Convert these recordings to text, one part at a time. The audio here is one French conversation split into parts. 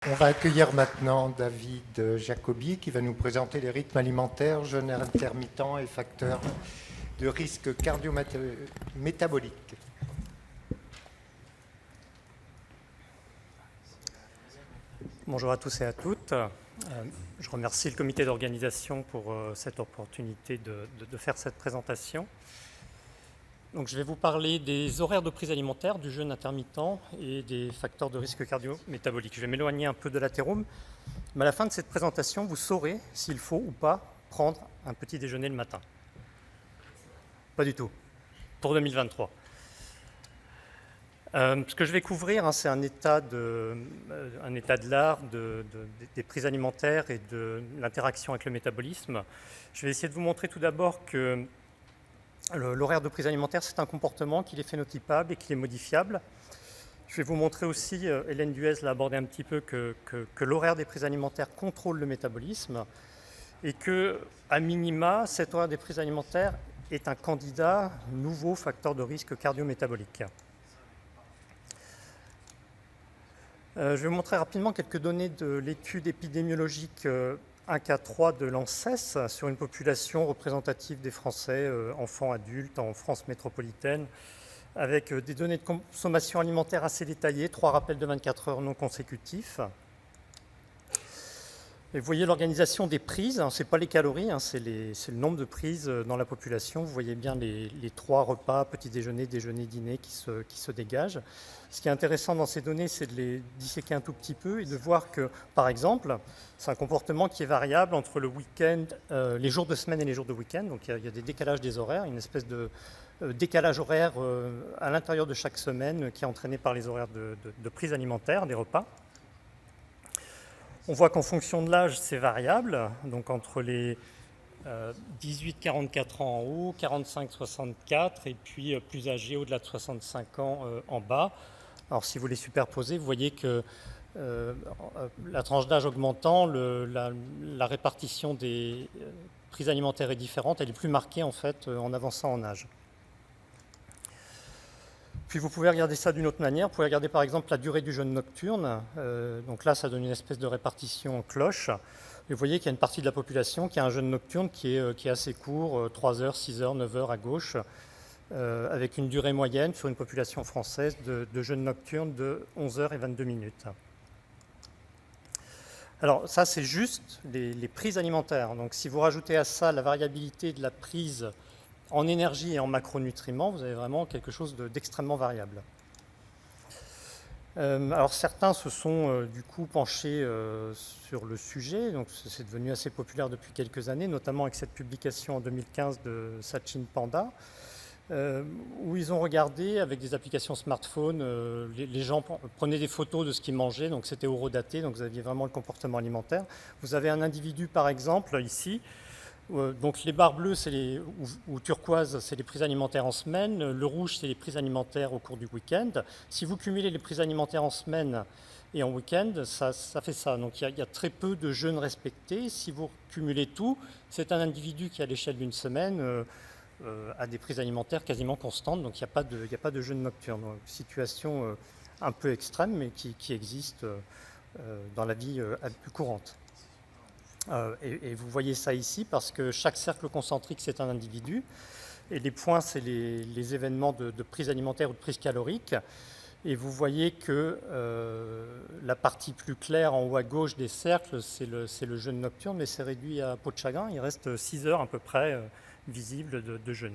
On va accueillir maintenant David Jacobi qui va nous présenter les rythmes alimentaires, jeûne intermittent et facteurs de risque cardio-métabolique. Bonjour à tous et à toutes. Je remercie le comité d'organisation pour cette opportunité de faire cette présentation. Donc, je vais vous parler des horaires de prise alimentaire, du jeûne intermittent et des facteurs de risque cardio-métabolique. Je vais m'éloigner un peu de l'athérome, mais à la fin de cette présentation, vous saurez s'il faut ou pas prendre un petit déjeuner le matin. Pas du tout, pour 2023. Ce que je vais couvrir, c'est un état de l'art des prises alimentaires et de l'interaction avec le métabolisme. Je vais essayer de vous montrer tout d'abord que l'horaire de prise alimentaire, c'est un comportement qu'il est phénotypable et qu'il est modifiable. Je vais vous montrer aussi, Hélène Duez l'a abordé un petit peu, que l'horaire des prises alimentaires contrôle le métabolisme et que, à minima, cet horaire des prises alimentaires est un candidat nouveau facteur de risque cardio-métabolique. Je vais vous montrer rapidement quelques données de l'étude épidémiologique 1K3 de l'ANSES sur une population représentative des Français, enfants, adultes, en France métropolitaine, avec des données de consommation alimentaire assez détaillées, 3 rappels de 24 heures non consécutifs. Et vous voyez l'organisation des prises, ce n'est pas les calories, c'est le nombre de prises dans la population. Vous voyez bien les 3 repas, petit déjeuner, déjeuner, dîner qui se dégagent. Ce qui est intéressant dans ces données, c'est de les disséquer un tout petit peu et de voir que, par exemple, c'est un comportement qui est variable entre le week-end, les jours de semaine et les jours de week-end. Donc il y a des décalages des horaires, une espèce de décalage horaire à l'intérieur de chaque semaine qui est entraîné par les horaires de prise alimentaire, des repas. On voit qu'en fonction de l'âge, c'est variable, donc entre les 18-44 ans en haut, 45-64, et puis plus âgés au-delà de 65 ans en bas. Alors si vous les superposez, vous voyez que la tranche d'âge augmentant, la répartition des prises alimentaires est différente, elle est plus marquée en fait en avançant en âge. Puis vous pouvez regarder ça d'une autre manière. Vous pouvez regarder par exemple la durée du jeûne nocturne. Donc là, ça donne une espèce de répartition en cloche. Et vous voyez qu'il y a une partie de la population qui a un jeûne nocturne qui est assez court, 3 heures, 6 heures, 9 heures à gauche, avec une durée moyenne sur une population française de jeûne nocturne de 11 heures et 22 minutes. Alors ça, c'est juste les prises alimentaires. Donc si vous rajoutez à ça la variabilité de la prise en énergie et en macronutriments, vous avez vraiment quelque chose d'extrêmement variable. Alors certains se sont du coup penchés sur le sujet, donc c'est devenu assez populaire depuis quelques années, notamment avec cette publication en 2015 de Sachin Panda, où ils ont regardé avec des applications smartphone, les gens prenaient des photos de ce qu'ils mangeaient, donc c'était horodaté, donc vous aviez vraiment le comportement alimentaire. Vous avez un individu par exemple ici, donc les barres bleues ou turquoise, c'est les prises alimentaires en semaine. Le rouge, c'est les prises alimentaires au cours du week-end. Si vous cumulez les prises alimentaires en semaine et en week-end, ça fait ça. Donc il y a très peu de jeûnes respectés. Si vous cumulez tout, c'est un individu qui, à l'échelle d'une semaine, a des prises alimentaires quasiment constantes. Donc il n'y a pas de jeûne nocturne. Donc, situation un peu extrême, mais qui existe dans la vie plus courante. Et vous voyez ça ici parce que chaque cercle concentrique, c'est un individu. Et les points, c'est les événements de prise alimentaire ou de prise calorique. Et vous voyez que la partie plus claire en haut à gauche des cercles, c'est le jeûne nocturne, mais c'est réduit à peau de chagrin. Il reste 6 heures à peu près visibles de jeûne.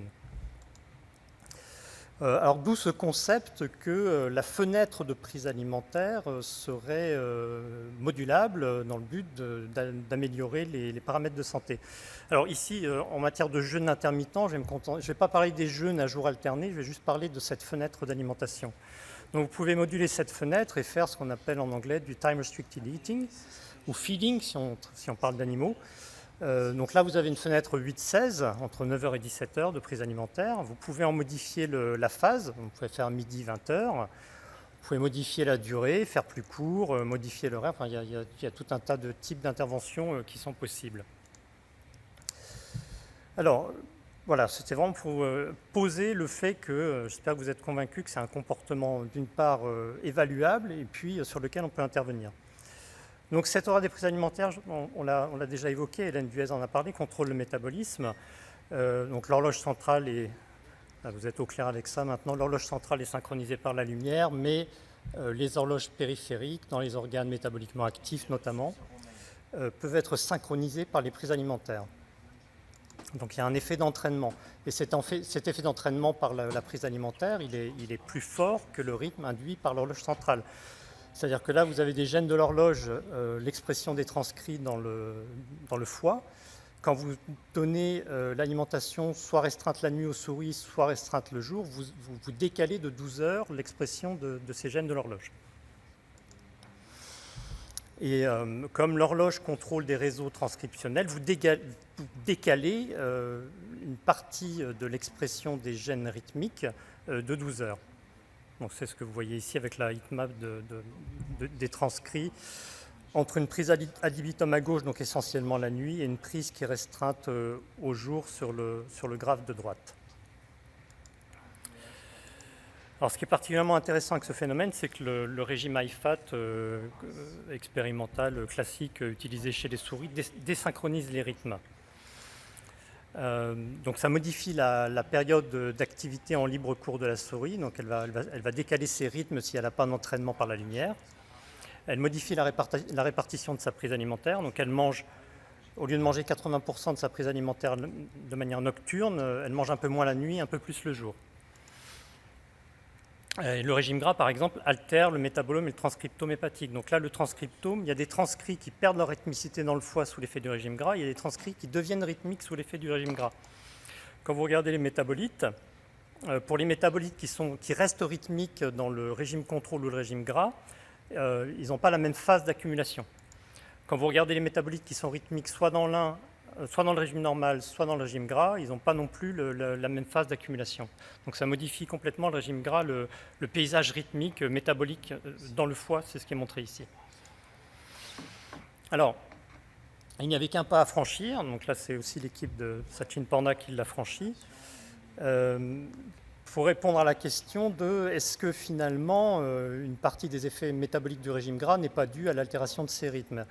Alors d'où ce concept que la fenêtre de prise alimentaire serait modulable dans le but d'améliorer les paramètres de santé. Alors ici, en matière de jeûne intermittent, je ne vais pas parler des jeûnes à jours alternés, je vais juste parler de cette fenêtre d'alimentation. Donc vous pouvez moduler cette fenêtre et faire ce qu'on appelle en anglais du time restricted eating, ou feeding si on parle d'animaux. Donc là, vous avez une fenêtre 8-16, entre 9h et 17h de prise alimentaire. Vous pouvez en modifier la phase, vous pouvez faire midi 20h. Vous pouvez modifier la durée, faire plus court, modifier l'horaire. Enfin, il y a tout un tas de types d'interventions qui sont possibles. Alors, voilà, c'était vraiment pour poser le fait que, j'espère que vous êtes convaincus que c'est un comportement d'une part évaluable et puis sur lequel on peut intervenir. Donc cet horaire des prises alimentaires, on l'a déjà évoqué, Hélène Duez en a parlé, contrôle le métabolisme. Donc l'horloge centrale est, là vous êtes au clair avec ça maintenant, l'horloge centrale est synchronisée par la lumière, mais les horloges périphériques, dans les organes métaboliquement actifs notamment, peuvent être synchronisées par les prises alimentaires. Donc il y a un effet d'entraînement. Et cet effet d'entraînement par la prise alimentaire, il est plus fort que le rythme induit par l'horloge centrale. C'est-à-dire que là, vous avez des gènes de l'horloge, l'expression des transcrits dans le foie. Quand vous donnez l'alimentation soit restreinte la nuit aux souris, soit restreinte le jour, vous décalez de 12 heures l'expression de ces gènes de l'horloge. Et comme l'horloge contrôle des réseaux transcriptionnels, vous décalez une partie de l'expression des gènes rythmiques de 12 heures. Donc c'est ce que vous voyez ici avec la heatmap des transcrits entre une prise ad libitum à gauche, donc essentiellement la nuit, et une prise qui est restreinte au jour sur le graphe de droite. Alors, ce qui est particulièrement intéressant avec ce phénomène, c'est que le régime IFAT expérimental classique utilisé chez les souris désynchronise les rythmes. Donc ça modifie la période d'activité en libre cours de la souris, donc elle va décaler ses rythmes si elle n'a pas d'entraînement par la lumière. Elle modifie la répartition de sa prise alimentaire, donc elle mange, au lieu de manger 80% de sa prise alimentaire de manière nocturne, elle mange un peu moins la nuit, un peu plus le jour. Et le régime gras, par exemple, altère le métabolome et le transcriptome hépatique. Donc là, le transcriptome, il y a des transcrits qui perdent leur rythmicité dans le foie sous l'effet du régime gras, il y a des transcrits qui deviennent rythmiques sous l'effet du régime gras. Quand vous regardez les métabolites, pour les métabolites qui restent rythmiques dans le régime contrôle ou le régime gras, ils n'ont pas la même phase d'accumulation. Quand vous regardez les métabolites qui sont rythmiques soit dans le régime normal, soit dans le régime gras, ils n'ont pas non plus la même phase d'accumulation. Donc ça modifie complètement le régime gras, le paysage rythmique, métabolique dans le foie, c'est ce qui est montré ici. Alors, il n'y avait qu'un pas à franchir, donc là c'est aussi l'équipe de Sachin Panda qui l'a franchi. Pour répondre à la question de est-ce que finalement une partie des effets métaboliques du régime gras n'est pas due à l'altération de ces rythmes.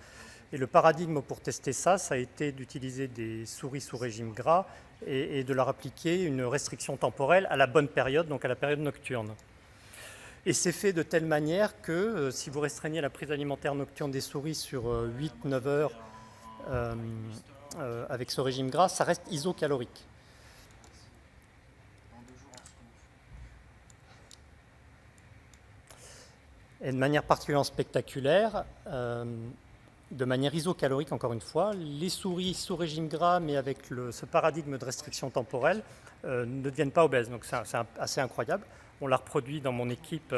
Et le paradigme pour tester ça, ça a été d'utiliser des souris sous régime gras et de leur appliquer une restriction temporelle à la bonne période, donc à la période nocturne. Et c'est fait de telle manière que si vous restreignez la prise alimentaire nocturne des souris sur 8-9 heures avec ce régime gras, ça reste isocalorique. Et de manière particulièrement spectaculaire, de manière isocalorique encore une fois, les souris sous régime gras mais avec ce paradigme de restriction temporelle ne deviennent pas obèses. Donc c'est assez incroyable. On l'a reproduit dans mon équipe,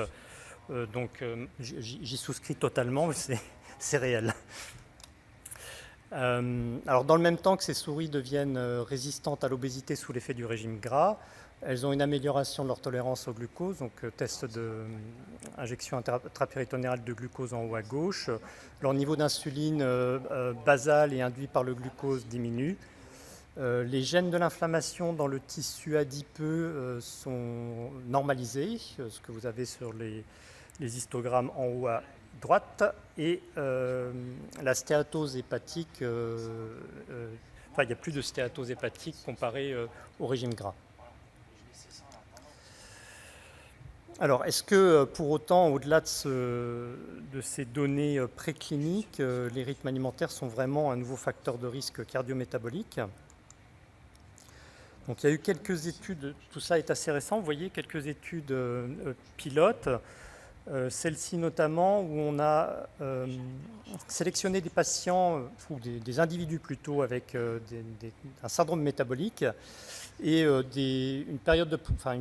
donc j'y souscris totalement, c'est réel. Alors dans le même temps que ces souris deviennent résistantes à l'obésité sous l'effet du régime gras, elles ont une amélioration de leur tolérance au glucose, donc test d'injection intrapéritonéale de glucose en haut à gauche. Leur niveau d'insuline basale et induit par le glucose diminue. Les gènes de l'inflammation dans le tissu adipeux sont normalisés, ce que vous avez sur les histogrammes en haut à droite. Et la stéatose hépatique, il n'y a plus de stéatose hépatique comparée au régime gras. Alors, est-ce que pour autant, au-delà de ces données précliniques, les rythmes alimentaires sont vraiment un nouveau facteur de risque cardiométabolique? Donc, il y a eu quelques études, tout ça est assez récent, vous voyez, quelques études pilotes, celle-ci notamment, où on a sélectionné des patients, ou des individus plutôt, avec un syndrome métabolique, et une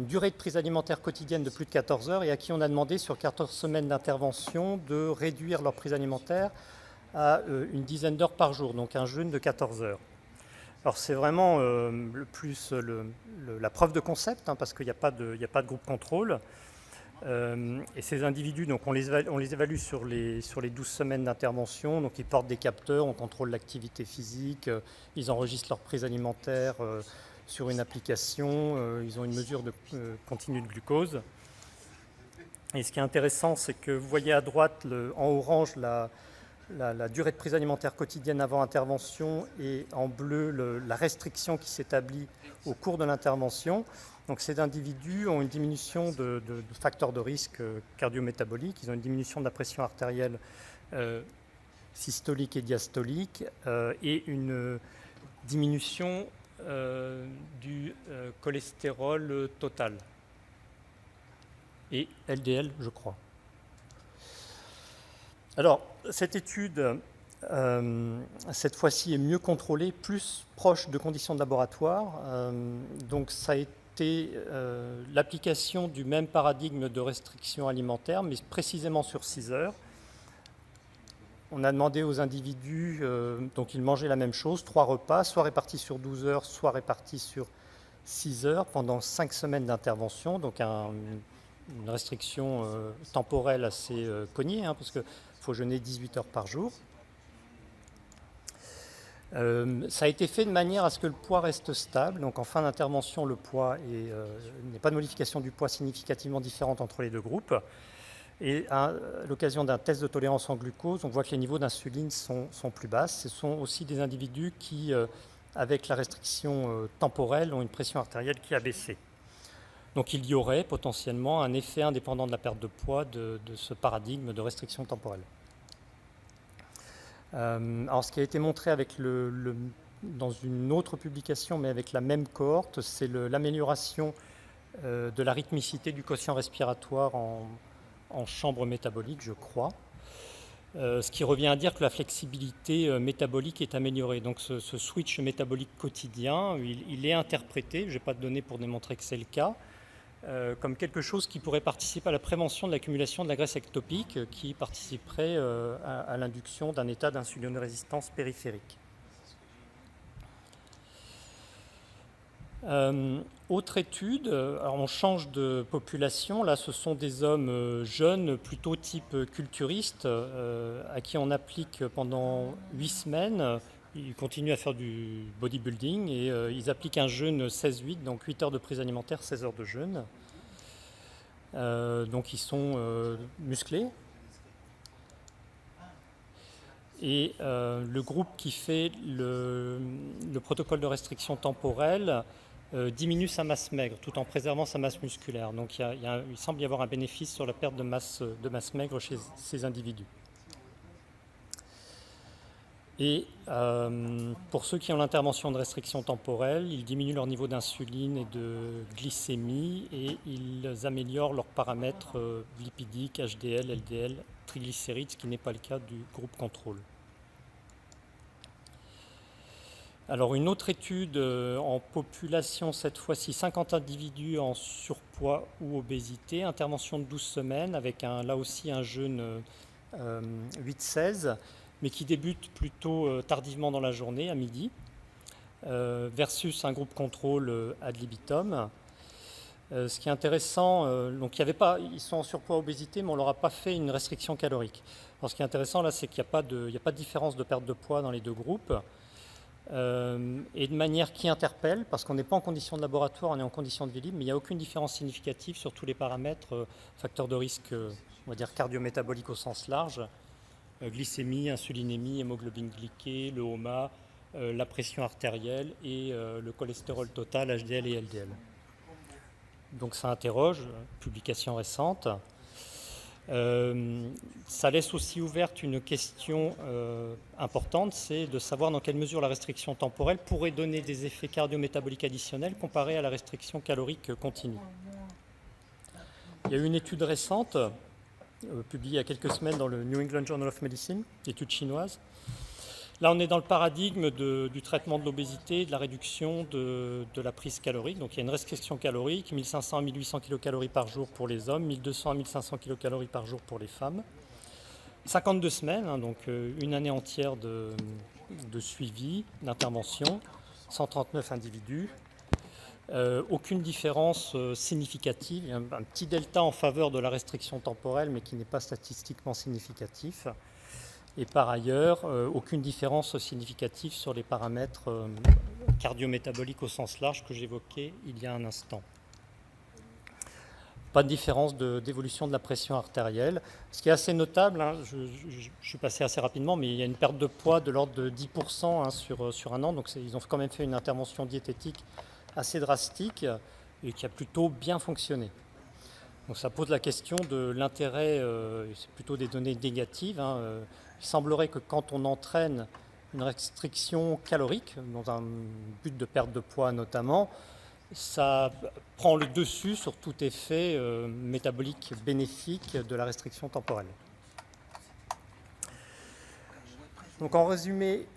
durée de prise alimentaire quotidienne de plus de 14 heures et à qui on a demandé sur 14 semaines d'intervention de réduire leur prise alimentaire à une dizaine d'heures par jour, donc un jeûne de 14 heures. Alors c'est vraiment la preuve de concept, parce qu'il n'y a pas de groupe contrôle. Et ces individus, donc on les évalue sur les 12 semaines d'intervention, donc ils portent des capteurs, on contrôle l'activité physique, ils enregistrent leur prise alimentaire sur une application, ils ont une mesure continue de glucose. Et ce qui est intéressant, c'est que vous voyez à droite, en orange, la durée de prise alimentaire quotidienne avant intervention et en bleu la restriction qui s'établit au cours de l'intervention. Donc ces individus ont une diminution de facteurs de risque cardiométabolique, ils ont une diminution de la pression artérielle systolique et diastolique et une diminution du cholestérol total et LDL, je crois. Alors, cette étude, cette fois-ci, est mieux contrôlée, plus proche de conditions de laboratoire. Donc, ça a été l'application du même paradigme de restriction alimentaire, mais précisément sur 6 heures. On a demandé aux individus, donc ils mangeaient la même chose, 3 repas, soit répartis sur 12 heures, soit répartis sur 6 heures, pendant 5 semaines d'intervention, donc une restriction temporelle assez cognée, parce qu'il faut jeûner 18 heures par jour. Ça a été fait de manière à ce que le poids reste stable, donc en fin d'intervention, le poids il n'y a pas de modification du poids significativement différente entre les deux groupes. Et à l'occasion d'un test de tolérance en glucose, on voit que les niveaux d'insuline sont plus basses. Ce sont aussi des individus qui, avec la restriction temporelle, ont une pression artérielle qui a baissé. Donc il y aurait potentiellement un effet indépendant de la perte de poids de ce paradigme de restriction temporelle. Alors ce qui a été montré avec dans une autre publication, mais avec la même cohorte, c'est l'amélioration de la rythmicité du quotient respiratoire en chambre métabolique, je crois. Ce qui revient à dire que la flexibilité métabolique est améliorée. Donc ce switch métabolique quotidien, il est interprété, je n'ai pas de données pour démontrer que c'est le cas, comme quelque chose qui pourrait participer à la prévention de l'accumulation de la graisse ectopique, qui participerait à l'induction d'un état d'insulinórésistance périphérique. Autre étude, alors on change de population, là ce sont des hommes jeunes, plutôt type culturiste, à qui on applique pendant 8 semaines, ils continuent à faire du bodybuilding et ils appliquent un jeûne 16-8, donc 8 heures de prise alimentaire, 16 heures de jeûne. Donc ils sont musclés. Et le groupe qui fait le protocole de restriction temporelle diminue sa masse maigre tout en préservant sa masse musculaire. Donc il semble y avoir un bénéfice sur la perte de masse maigre chez ces individus. Et pour ceux qui ont l'intervention de restriction temporelle, ils diminuent leur niveau d'insuline et de glycémie et ils améliorent leurs paramètres lipidiques, HDL, LDL, triglycérides, ce qui n'est pas le cas du groupe contrôle. Alors une autre étude en population, cette fois-ci 50 individus en surpoids ou obésité, intervention de 12 semaines avec là aussi un jeûne 8-16, mais qui débute plutôt tardivement dans la journée, à midi, versus un groupe contrôle ad libitum. Ce qui est intéressant, donc ils sont en surpoids obésité, mais on ne leur a pas fait une restriction calorique. Alors, ce qui est intéressant là, c'est qu'il n'y a pas de différence de perte de poids dans les deux groupes. Et de manière qui interpelle, parce qu'on n'est pas en condition de laboratoire, on est en condition de vie libre, mais il n'y a aucune différence significative sur tous les paramètres, facteurs de risque, on va dire cardiométabolique au sens large, glycémie, insulinémie, hémoglobine glyquée, le HOMA, la pression artérielle et le cholestérol total, HDL et LDL. Donc ça interroge, publication récente. Ça laisse aussi ouverte une question importante, c'est de savoir dans quelle mesure la restriction temporelle pourrait donner des effets cardiométaboliques additionnels comparés à la restriction calorique continue. Il y a eu une étude récente, publiée il y a quelques semaines dans le New England Journal of Medicine, étude chinoise. Là, on est dans le paradigme du traitement de l'obésité, de la réduction de la prise calorique. Donc, il y a une restriction calorique, 1500 à 1800 kcal par jour pour les hommes, 1200 à 1500 kcal par jour pour les femmes. 52 semaines, donc une année entière de suivi, d'intervention, 139 individus. Aucune différence significative. Il y a un petit delta en faveur de la restriction temporelle, mais qui n'est pas statistiquement significatif. Et par ailleurs, aucune différence significative sur les paramètres cardiométaboliques au sens large que j'évoquais il y a un instant. pas de différence d'évolution de la pression artérielle. Ce qui est assez notable, hein, je suis passé assez rapidement, mais il y a une perte de poids de l'ordre de 10% hein, sur un an. Donc ils ont quand même fait une intervention diététique assez drastique et qui a plutôt bien fonctionné. Donc ça pose la question de l'intérêt, c'est plutôt des données négatives. Hein, il semblerait que quand on entraîne une restriction calorique, dans un but de perte de poids notamment, ça prend le dessus sur tout effet métabolique bénéfique de la restriction temporelle. Donc en résumé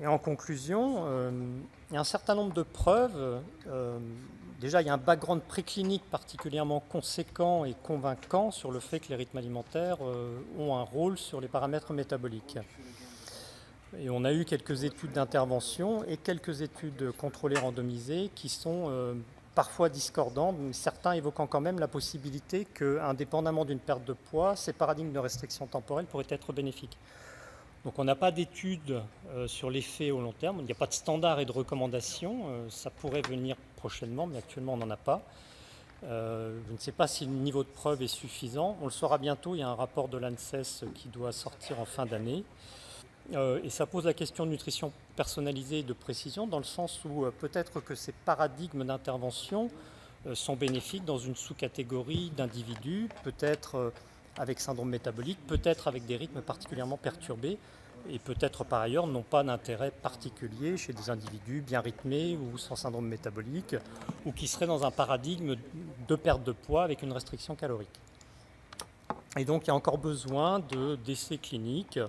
et en conclusion, il y a un certain nombre de preuves. Déjà, il y a un background préclinique particulièrement conséquent et convaincant sur le fait que les rythmes alimentaires ont un rôle sur les paramètres métaboliques. Et on a eu quelques études d'intervention et quelques études contrôlées randomisées qui sont parfois discordantes, mais certains évoquant quand même la possibilité que, indépendamment d'une perte de poids, ces paradigmes de restriction temporelle pourraient être bénéfiques. Donc on n'a pas d'études sur l'effet au long terme, il n'y a pas de standard et de recommandations, ça pourrait venir prochainement, mais actuellement on n'en a pas. Je ne sais pas si le niveau de preuve est suffisant, on le saura bientôt, il y a un rapport de l'ANSES qui doit sortir en fin d'année. Et ça pose la question de nutrition personnalisée et de précision, dans le sens où peut-être que ces paradigmes d'intervention sont bénéfiques dans une sous-catégorie d'individus, peut-être avec syndrome métabolique, peut-être avec des rythmes particulièrement perturbés, et peut-être par ailleurs n'ont pas d'intérêt particulier chez des individus bien rythmés ou sans syndrome métabolique, ou qui seraient dans un paradigme de perte de poids avec une restriction calorique. Et donc il y a encore besoin d'essais cliniques,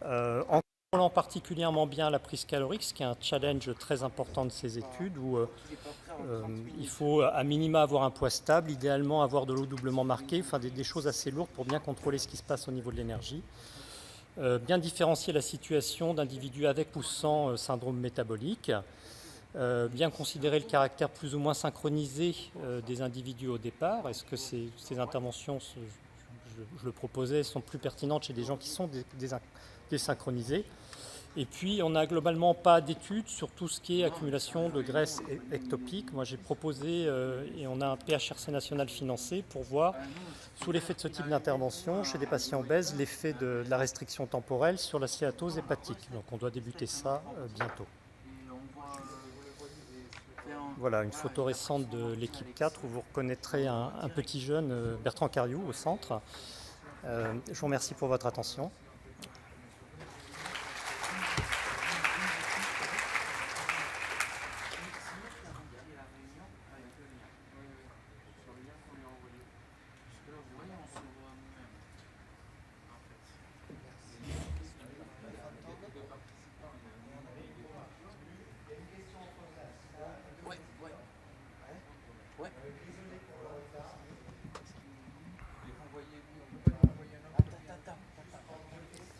en contrôlant particulièrement bien la prise calorique, ce qui est un challenge très important de ces études, où il faut à minima avoir un poids stable, idéalement avoir de l'eau doublement marquée, enfin des choses assez lourdes pour bien contrôler ce qui se passe au niveau de l'énergie. Bien différencier la situation d'individus avec ou sans syndrome métabolique, bien considérer le caractère plus ou moins synchronisé des individus au départ. Est-ce que ces interventions, je le proposais, sont plus pertinentes chez des gens qui sont désynchronisés? Et puis, on n'a globalement pas d'études sur tout ce qui est accumulation de graisse ectopique. Moi, j'ai proposé, et on a un PHRC national financé, pour voir, sous l'effet de ce type d'intervention, chez des patients obèses, l'effet de la restriction temporelle sur la stéatose hépatique. Donc, on doit débuter ça bientôt. Voilà, une photo récente de l'équipe 4, où vous reconnaîtrez un petit jeune, Bertrand Cariou, au centre. Je vous remercie pour votre attention.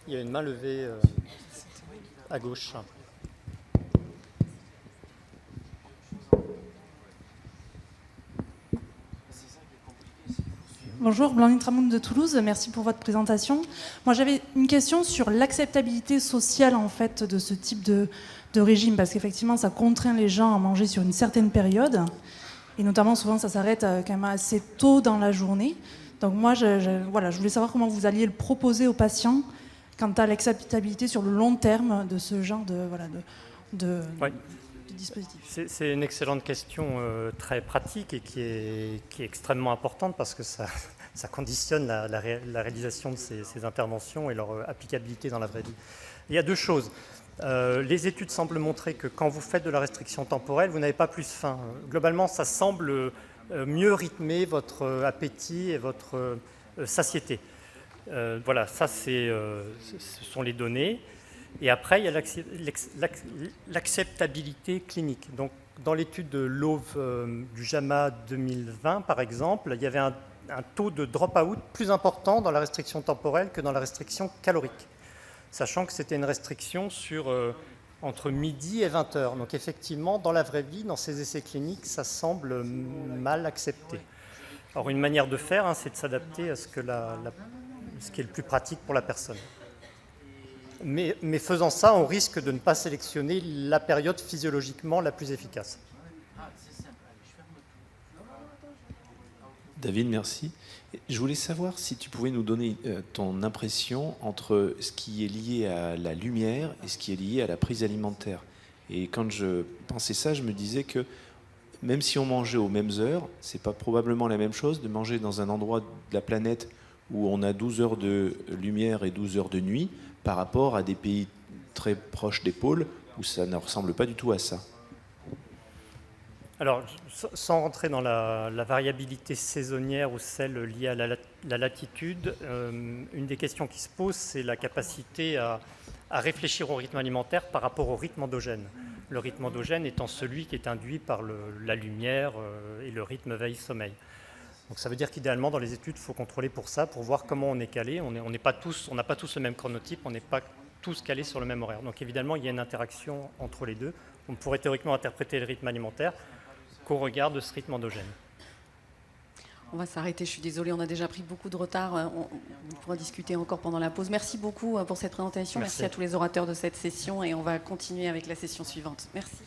Il y a une main levée à gauche. Bonjour, Blandine Tramoun de Toulouse, merci pour votre présentation. Moi j'avais une question sur l'acceptabilité sociale en fait de ce type de régime, parce qu'effectivement ça contraint les gens à manger sur une certaine période, et notamment souvent ça s'arrête quand même assez tôt dans la journée. Donc moi voilà, je voulais savoir comment vous alliez le proposer aux patients quant à l'acceptabilité sur le long terme de ce genre de dispositif. C'est une excellente question très pratique et qui est extrêmement importante, parce que ça conditionne la réalisation de ces interventions et leur applicabilité dans la vraie vie. Il y a deux choses. Les études semblent montrer que quand vous faites de la restriction temporelle, vous n'avez pas plus faim. Globalement, ça semble mieux rythmer votre appétit et votre satiété. Voilà, ça ce sont les données. Et après, il y a l'acceptabilité clinique. Donc, dans l'étude de LOVE du JAMA 2020, par exemple, il y avait un taux de drop-out plus important dans la restriction temporelle que dans la restriction calorique, sachant que c'était une restriction sur entre midi et 20 heures. Donc, effectivement, dans la vraie vie, dans ces essais cliniques, ça semble mal accepté. Alors, une manière de faire, c'est de s'adapter à ce qui est le plus pratique pour la personne. Mais faisant ça, on risque de ne pas sélectionner la période physiologiquement la plus efficace. David, merci. Je voulais savoir si tu pouvais nous donner ton impression entre ce qui est lié à la lumière et ce qui est lié à la prise alimentaire. Et quand je pensais ça, je me disais que même si on mangeait aux mêmes heures, c'est pas probablement la même chose de manger dans un endroit de la planète où on a 12 heures de lumière et 12 heures de nuit par rapport à des pays très proches des pôles où ça ne ressemble pas du tout à ça. Alors, sans rentrer dans la variabilité saisonnière ou celle liée à la latitude, une des questions qui se pose, c'est la capacité à réfléchir au rythme alimentaire par rapport au rythme endogène. Le rythme endogène étant celui qui est induit par la lumière et le rythme veille-sommeil. Donc ça veut dire qu'idéalement, dans les études, il faut contrôler pour ça, pour voir comment on est calé. On n'a pas tous le même chronotype, on n'est pas tous calés sur le même horaire. Donc évidemment, il y a une interaction entre les deux. On pourrait théoriquement interpréter le rythme alimentaire qu'au regard de ce rythme endogène. On va s'arrêter, je suis désolée, on a déjà pris beaucoup de retard. On pourra discuter encore pendant la pause. Merci beaucoup pour cette présentation. Merci à tous les orateurs de cette session et on va continuer avec la session suivante. Merci.